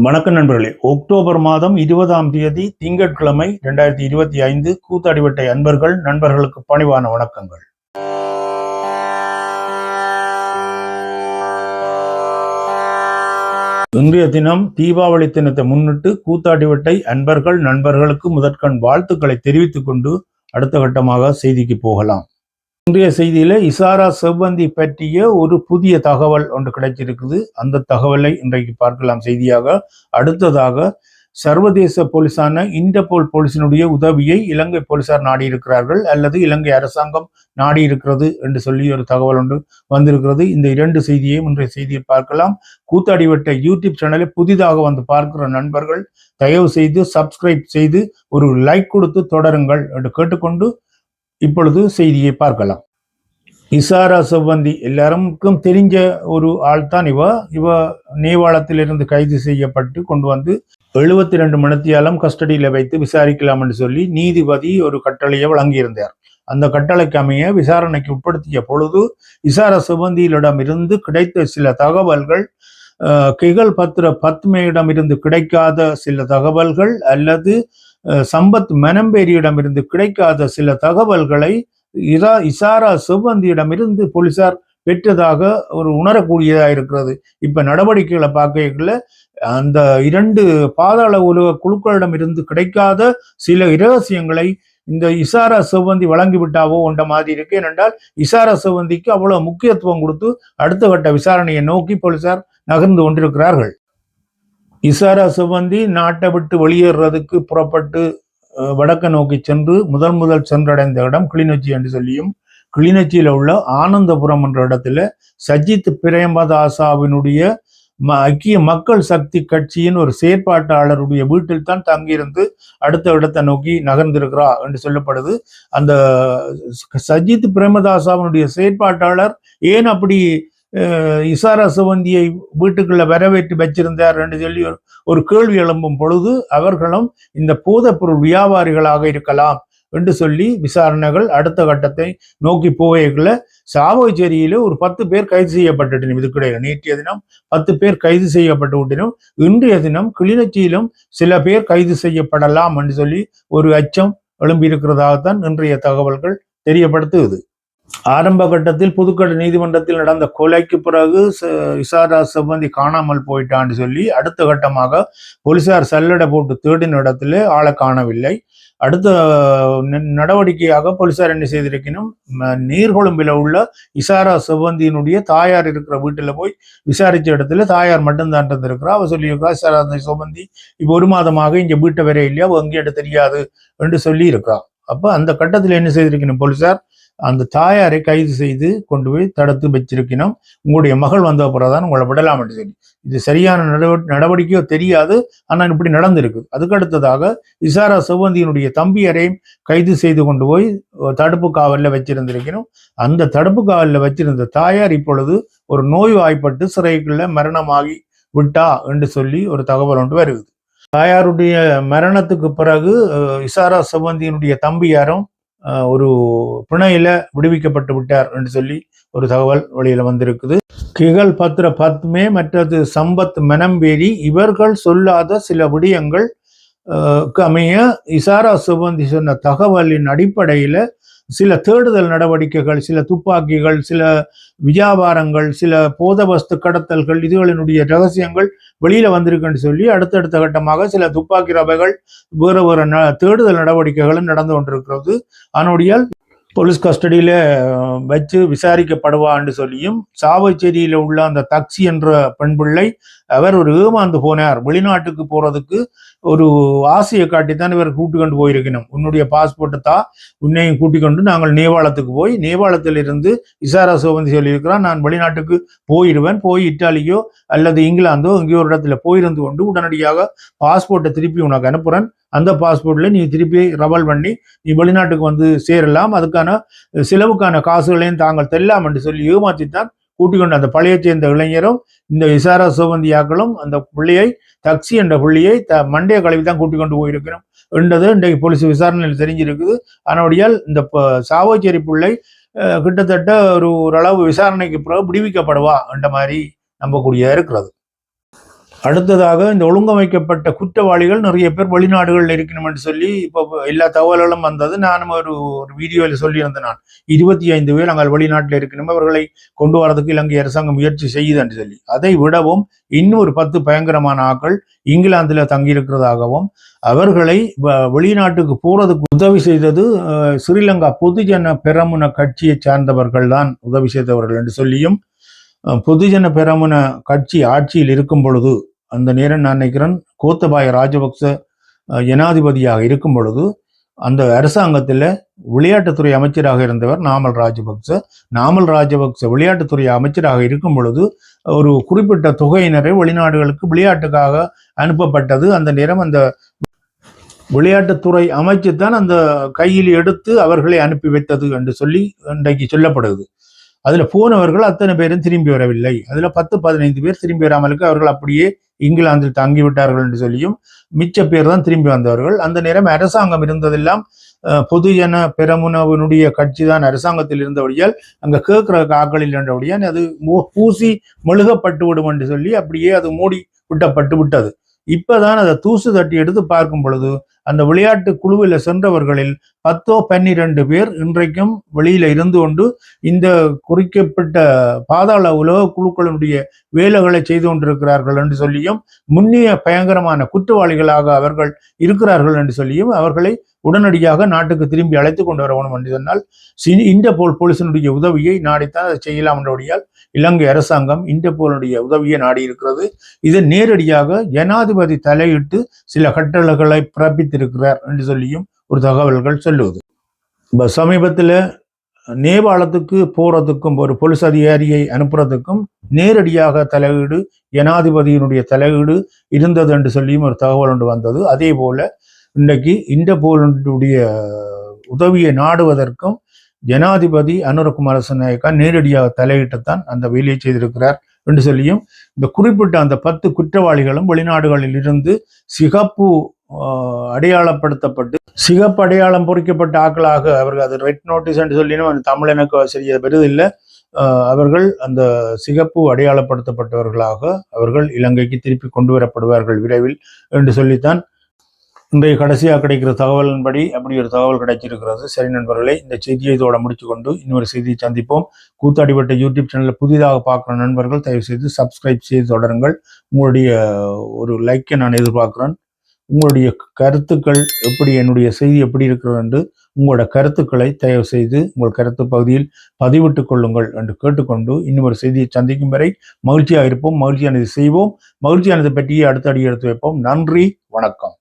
வணக்கம் நண்பர்களே. அக்டோபர் மாதம் 20ஆம் தேதி திங்கட்கிழமை 2025 கூத்தாடிவட்டை அன்பர்கள் நண்பர்களுக்கு பணிவான வணக்கங்கள். இன்றைய தினம் தீபாவளி தினத்தை முன்னிட்டு கூத்தாடிவட்டை அன்பர்கள் நண்பர்களுக்கு முதற்கண் வாழ்த்துக்களை தெரிவித்துக் கொண்டு அடுத்த கட்டமாக செய்திக்கு போகலாம். இன்றைய செய்தியில இசாரா செவ்வந்தி பற்றிய ஒரு புதிய தகவல் ஒன்று கிடைச்சிருக்குது. அந்த தகவலை இன்றைக்கு பார்க்கலாம் செய்தியாக. அடுத்ததாக சர்வதேச போலீஸான இன்டர்போல் போலீசினுடைய உதவியை இலங்கை போலீசார் நாடியிருக்கிறார்கள் அல்லது இலங்கை அரசாங்கம் நாடியிருக்கிறது என்று சொல்லி ஒரு தகவல் ஒன்று வந்திருக்கிறது. இந்த இரண்டு செய்தியையும் இன்றைய செய்தியில் பார்க்கலாம். கூத்தாடிவட்ட யூடியூப் சேனலை புதிதாக வந்து பார்க்கிற நண்பர்கள் தயவு செய்து சப்ஸ்கிரைப் செய்து ஒரு லைக் கொடுத்து தொடருங்கள் என்று கேட்டுக்கொண்டு இப்பொழுது செய்தியை பார்க்கலாம். இசாரா செவ்வந்தி எல்லாருக்கும் தெரிஞ்ச ஒரு ஆள் தான். இவ நேபாளத்திலிருந்து கைது செய்யப்பட்டு கொண்டு வந்து 72 மணித்தியாலம் கஸ்டடியில் வைத்து விசாரிக்கலாம் என்று சொல்லி நீதிபதி ஒரு கட்டளையை வழங்கியிருந்தார். அந்த கட்டளைக்கு அமைய விசாரணைக்கு உட்படுத்திய பொழுது இசாரா செவ்வந்தியிடம் இருந்து கிடைத்த சில தகவல்கள், கிகல் பத்ர பத்மேயிடம் இருந்து கிடைக்காத சில தகவல்கள் அல்லது சம்பத் மனம்பேரியிடமிருந்து கிடைக்காத சில தகவல்களை இசாரா செவ்வந்தியிடமிருந்து போலீசார் பெற்றதாக ஒரு உணரக்கூடியதாக இருக்கிறது. இப்ப நடவடிக்கைகளை பார்க்கல அந்த இரண்டு பாதாள உலக குழுக்களிடம் இருந்து கிடைக்காத சில இரகசியங்களை இந்த இசாரா செவ்வந்தி வழங்கிவிட்டாவோ என்ற மாதிரி இருக்கு. ஏனென்றால் இசாரா செவ்வந்திக்கு அவ்வளவு முக்கியத்துவம் கொடுத்து அடுத்த கட்ட விசாரணையை நோக்கி போலீசார் நகர்ந்து கொண்டிருக்கிறார்கள். இசாரா செவ்வந்தி நாட்டை விட்டு வெளியேறதுக்கு புறப்பட்டு வடக்க நோக்கி சென்று முதல் சென்றடைந்த இடம் கிளிநொச்சி என்று சொல்லியும், கிளிநொச்சியில உள்ள ஆனந்தபுரம் என்ற இடத்துல சஜித் பிரேமதாசாவினுடைய ஐக்கிய மக்கள் சக்தி கட்சியின் ஒரு செயற்பாட்டாளருடைய வீட்டில் தான் தங்கியிருந்து அடுத்த இடத்தை நோக்கி நகர்ந்திருக்கிறா என்று சொல்லப்படுது. அந்த சஜித் பிரேமதாசாவினுடைய செயற்பாட்டாளர் ஏன் அப்படி இசாரா செவ்வந்தியை வீட்டுக்குள்ள வரவேற்று வச்சிருந்தார் என்று சொல்லி ஒரு கேள்வி எழும்பும் பொழுது அவர்களும் இந்த போதைப்பொருள் வியாபாரிகளாக இருக்கலாம் என்று சொல்லி விசாரணைகள் அடுத்த கட்டத்தை நோக்கி போகல சாவகச்சேரியில ஒரு 10 பேர் கைது செய்யப்பட்டுட்டனும். இதுக்கிடையில நேற்றைய தினம் 10 பேர் கைது செய்யப்பட்டு விட்டனும். இன்றைய தினம் கிளிநொச்சியிலும் சில பேர் கைது செய்யப்படலாம் என்று சொல்லி ஒரு அச்சம் எழும்பியிருக்கிறதாகத்தான் இன்றைய தகவல்கள் தெரியப்படுத்துகிறது. ஆரம்ப கட்டத்தில் புதுக்கோட்டை நீதிமன்றத்தில் நடந்த கொலைக்கு பிறகு இசாரா செவ்வந்தி காணாமல் போயிட்டான்னு சொல்லி அடுத்த கட்டமாக போலீசார் சல்லடை போட்டு தேடின இடத்துல ஆளை காணவில்லை. அடுத்த நடவடிக்கையாக போலீசார் என்ன செய்திருக்கணும், நீர்கொழும்பில உள்ள இசாரா செவ்வந்தியினுடைய தாயார் இருக்கிற வீட்டுல போய் விசாரிச்ச இடத்துல தாயார் மட்டும்தான் இருந்திருக்கிறா. அவ சொல்லியிருக்கிறா இசாரா செவ்வந்தி இப்ப 1 மாதமாக இங்க வீட்டை வர இல்லையா, அவ எங்கேட்டு தெரியாது என்று சொல்லி இருக்கிறா. அப்ப அந்த கட்டத்தில் என்ன செய்திருக்கணும், போலீசார் அந்த தாயாரை கைது செய்து கொண்டு போய் தடுத்து வச்சிருக்கணும். உங்களுடைய மகள் வந்த பிறகுதான் உங்களை விடலாம் என்று சொல்லி. இது சரியான நடவடிக்கையோ தெரியாது, ஆனால் இப்படி நடந்திருக்கு. அதுக்கு அடுத்ததாக இசாரா செவ்வந்தியினுடைய தம்பியரையும் கைது செய்து கொண்டு போய் தடுப்பு காவலில் வச்சிருந்திருக்கணும். அந்த தடுப்பு காவலில் வச்சிருந்த தாயார் இப்பொழுது ஒரு நோய் வாய்ப்பட்டு சிறைக்குள்ள மரணமாகி விட்டா என்று சொல்லி ஒரு தகவல் ஒன்று வருது. தாயாருடைய மரணத்துக்கு பிறகு இசாரா செவ்வந்தியினுடைய தம்பியாரும் ஒரு பிணையில விடுவிக்கப்பட்டு விட்டார் என்று சொல்லி ஒரு தகவல் வெளியில வந்திருக்குது. கிகல் பத்ர பத்மே மற்றது சம்பத் மனம்பேரி இவர்கள் சொல்லாத சில விடயங்கள் அமைய இசாரா செவ்வந்தி சொன்ன தகவலின் அடிப்படையில சில தேடுதல் நடவடிக்கைகள், சில துப்பாக்கிகள், சில வியாபாரங்கள், சில போதவஸ்து கடத்தல்கள், இதுகளினுடைய ரகசியங்கள் வெளியில வந்திருக்குன்னு சொல்லி அடுத்தடுத்த கட்டமாக சில துப்பாக்கி ரவைகள் வேறு தேடுதல் நடவடிக்கைகளும் நடந்து கொண்டிருக்கிறது. அதனுடைய போலீஸ் கஸ்டடியில வச்சு விசாரிக்கப்படுவான்னு சொல்லியும், சாவச்சேரியில உள்ள அந்த தக்சி என்ற பெண் பிள்ளை அவர் ஒரு ஏமாந்து போனார், வெளிநாட்டுக்கு போறதுக்கு ஒரு ஆசையை காட்டித்தான் இவர் கூட்டி கொண்டு போயிருக்கணும், உன்னுடைய பாஸ்போர்ட்டை தான் உன்னையும் கூட்டிக் கொண்டு நாங்கள் நேபாளத்துக்கு போய், நேபாளத்தில் இருந்து இசாரா செவ்வந்தி சொல்லியிருக்கிறான் நான் வெளிநாட்டுக்கு போயிடுவேன், போய் இத்தாலியோ அல்லது இங்கிலாந்தோ எங்கேயோ ஒரு இடத்துல போயிருந்து கொண்டு உடனடியாக பாஸ்போர்ட்டை திருப்பி உனக்கு அனுப்புறேன், அந்த பாஸ்போர்ட்ல நீ திருப்பி ரவல் பண்ணி நீ வெளிநாட்டுக்கு வந்து சேரலாம், அதுக்கான செலவுக்கான காசுகளையும் தாங்கள் தெல்லாம் என்று சொல்லி ஏமாற்றித்தான் கூட்டிக் கொண்டு அந்த பழைய சேர்ந்த இளைஞரும் இந்த இசாரா செவ்வந்தியாக்களும் அந்த பிள்ளையை தக்சி என்ற பிள்ளையை மண்டைய கழுவி தான் கூட்டிக் கொண்டு போயிருக்கிறோம் என்றது இன்றைக்கு போலீஸ் விசாரணையில் தெரிஞ்சிருக்குது. அதனுடைய இந்த சாவச்சேரி பிள்ளை கிட்டத்தட்ட ஓரளவு விசாரணைக்கு பிறகு விடுவிக்கப்படுவா என்ற மாதிரி நம்பக்கூடியதா இருக்கிறது. அடுத்ததாக இந்த ஒழுங்கமைக்கப்பட்ட குற்றவாளிகள் நிறைய பேர் வெளிநாடுகளில் இருக்கணும் என்று சொல்லி இப்போ எல்லா தகவல்களும் வந்தது. நானும் ஒரு ஒரு வீடியோவில் சொல்லியிருந்தேன். நான் 25 பேர் அங்கே வெளிநாட்டில் இருக்கணும், அவர்களை கொண்டு வரதுக்கு இலங்கை அரசாங்கம் முயற்சி செய்யுது என்று சொல்லி. அதை விடவும் இன்னொரு 10 பயங்கரமான ஆக்கள் இங்கிலாந்தில் தங்கியிருக்கிறதாகவும் அவர்களை வெளிநாட்டுக்கு போறதுக்கு உதவி செய்தது ஸ்ரீலங்கா பொதுஜன பெரமுன கட்சியை சார்ந்தவர்கள் தான் உதவி செய்தவர்கள் என்று சொல்லியும், பொதுஜன பெரமுன கட்சி ஆட்சியில் இருக்கும் பொழுது, அந்த நேரம் நான் நினைக்கிறேன் கோத்தபாய ராஜபக்ச ஜனாதிபதியாக இருக்கும் பொழுது அந்த அரசாங்கத்தில் விளையாட்டுத்துறை அமைச்சராக இருந்தவர் நாமல் ராஜபக்ச விளையாட்டுத்துறை அமைச்சராக இருக்கும் பொழுது ஒரு குறிப்பிட்ட தொகையினரை வெளிநாடுகளுக்கு விளையாட்டுக்காக அனுப்பப்பட்டது. அந்த நேரம் அந்த விளையாட்டுத்துறை அமைச்சு தான் அந்த கையில் எடுத்து அவர்களை அனுப்பி வைத்தது என்று சொல்லி இன்றைக்கு சொல்லப்படுது. அதுல போனவர்கள் அத்தனை பேரும் திரும்பி வரவில்லை. அதுல 10-15 பேர் திரும்பி வராமலுக்கு அவர்கள் அப்படியே இங்கிலாந்தில் தங்கிவிட்டார்கள் என்று சொல்லியும் மிச்ச பேர் தான் திரும்பி வந்தவர்கள். அந்த நேரம் அரசாங்கம் இருந்ததெல்லாம் பொதுஜன பெரமுனவனுடைய கட்சி தான் அரசாங்கத்தில் இருந்தபடியால் அங்க கேட்கிற ஆக்களில் என்றபடியால் அது பூசி மெழுகப்பட்டு விடும் என்று சொல்லி அப்படியே அது மூடி விட்டப்பட்டு விட்டது. இப்பதான் அதை தூசு தட்டி எடுத்து பார்க்கும் பொழுது அந்த விளையாட்டு குழுவில் சென்றவர்களில் 10-12 பேர் இன்றைக்கும் வெளியில இருந்து கொண்டு இந்த குறிக்கப்பட்ட பாதாள உலக குழுக்களுடைய வேலைகளை செய்து கொண்டிருக்கிறார்கள் என்று சொல்லியும், முன்னிய பயங்கரமான குற்றவாளிகளாக அவர்கள் இருக்கிறார்கள் என்று சொல்லியும் அவர்களை உடனடியாக நாட்டுக்கு திரும்பி அழைத்து கொண்டு வர வேணும் என்று சொன்னால் இன்டர்போல் போலீசினுடைய உதவியை நாடித்தான் அதை செய்யலாம் என்றபடியால் இலங்கை அரசாங்கம் இன்டர்போலுடைய உதவியை நாடி இருக்கிறது. இது நேரடியாக ஜனாதிபதி தலையிட்டு சில கட்டளைகளை பிறப்பித்திருக்கிறார் என்று சொல்லியும் ஒரு தகவல்கள் சொல்லுவது. சமீபத்தில் நேபாளத்துக்கு போறதுக்கும் ஒரு போலீஸ் அதிகாரியை அனுப்புறதுக்கும் நேரடியாக தலையீடு ஜனாதிபதியினுடைய தலையீடு இருந்தது என்று சொல்லியும் ஒரு தகவல் ஒன்று வந்தது. அதே போல இன்றைக்கு இன்டர்போலுடைய உதவியை நாடுவதற்கும் ஜனாதிபதி அனுரகுமார திசாநாயக்கா நேரடியாக தலையிட்டுத்தான் அந்த வேலையை செய்திருக்கிறார் என்று சொல்லியும், இந்த குறிப்பிட்ட அந்த 10 குற்றவாளிகளும் வெளிநாடுகளில் இருந்து சிகப்பு அடையாளப்படுத்தப்பட்டு சிகப்பு அடையாளம் பொறிக்கப்பட்ட ஆக்களாக அவர்கள் அது ரெட் நோட்டீஸ் என்று சொல்லினும் தமிழ் எனக்கு சரிய பெரிதில்லை. அவர்கள் அந்த சிகப்பு அடையாளப்படுத்தப்பட்டவர்களாக அவர்கள் இலங்கைக்கு திருப்பி கொண்டு வரப்படுவார்கள் விரைவில் என்று சொல்லித்தான் இன்றைய கடைசியாக கிடைக்கிற தகவலின்படி அப்படி ஒரு தகவல் கிடைச்சிருக்கிறது. சரி நண்பர்களே, இந்த செய்தியை இதோட முடிச்சு கொண்டு இன்னொரு செய்தியை சந்திப்போம். கூத்தாடிப்பட்ட யூடியூப் சேனலில் புதிதாக பார்க்குற நண்பர்கள் தயவு செய்து சப்ஸ்கிரைப் செய்து தொடருங்கள். உங்களுடைய ஒரு லைக்கை நான் எதிர்பார்க்குறேன். உங்களுடைய கருத்துக்கள் எப்படி, என்னுடைய செய்தி எப்படி இருக்கிறது என்று உங்களோட கருத்துக்களை தயவு செய்து உங்கள் கருத்து பகுதியில் பதிவிட்டுக் கொள்ளுங்கள் என்று கேட்டுக்கொண்டு இன்னும் ஒரு செய்தியை சந்திக்கும் வரை மகிழ்ச்சியாக இருப்போம், மகிழ்ச்சியானது செய்வோம், மகிழ்ச்சியானதை பற்றியே அடுத்த அடி எடுத்து வைப்போம். நன்றி, வணக்கம்.